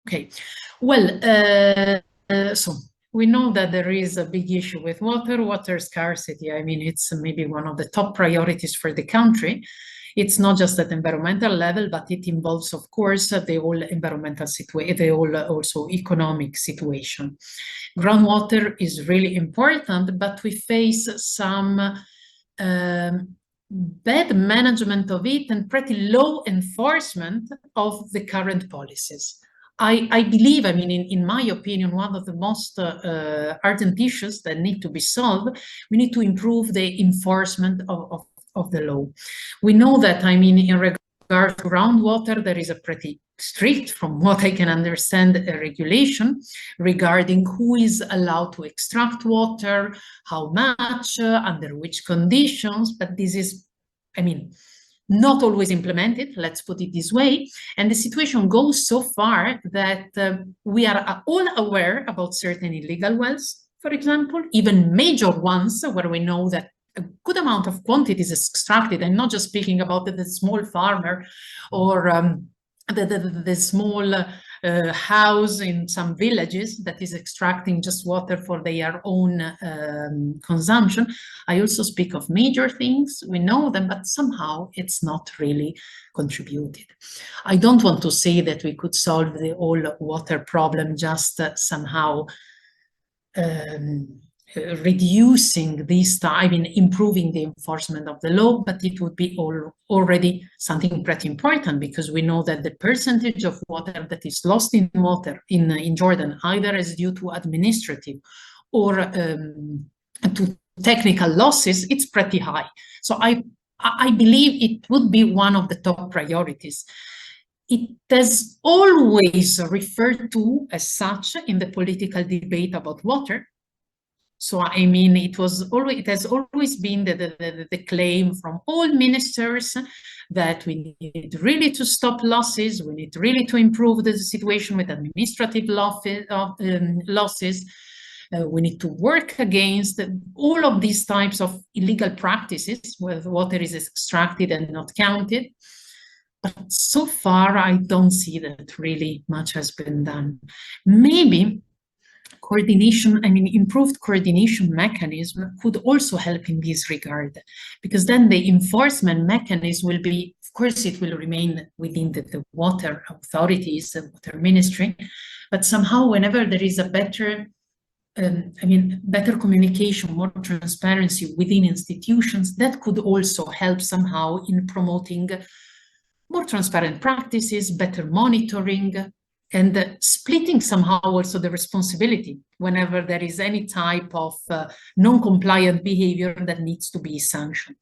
Okay, well, so we know that there is a big issue with water scarcity. I mean, it's maybe one of the top priorities for the country. It's not just at environmental level, but it involves, of course, the whole environmental situation, the whole also economic situation. Groundwater is really important, but we face some bad management of it and pretty low enforcement of the current policies. I believe, I mean, in my opinion, one of the most urgent issues that need to be solved, we need to improve the enforcement of the law. We know that, I mean, in regard to groundwater, there is a pretty strict, from what I can understand, regulation regarding who is allowed to extract water, how much, under which conditions, but this is, I mean, not always implemented, let's put it this way. And the situation goes so far that we are all aware about certain illegal wells, for example, even major ones where we know that a good amount of quantity is extracted. I'm not just speaking about the small farmer or the small house in some villages that is extracting just water for their own consumption. I also speak of major things. We know them, but somehow it's not really contributed. I don't want to say that we could solve the whole water problem just somehow reducing this time, I mean, improving the enforcement of the law, but it would be already something pretty important, because we know that the percentage of water that is lost in water in Jordan, either is due to administrative or to technical losses, it's pretty high. So I believe it would be one of the top priorities. It has always referred to as such in the political debate about water. So, I mean, it has always been the claim from all ministers that we need really to stop losses, we need really to improve the situation with administrative losses, we need to work against all of these types of illegal practices where water is extracted and not counted. But so far, I don't see that really much has been done. Maybe coordination, I mean, improved coordination mechanism could also help in this regard, because then the enforcement mechanism will be, of course, it will remain within the water authorities, the water ministry, but somehow whenever there is a better, better communication, more transparency within institutions, that could also help somehow in promoting more transparent practices, better monitoring, and splitting somehow also the responsibility whenever there is any type of non-compliant behavior that needs to be sanctioned.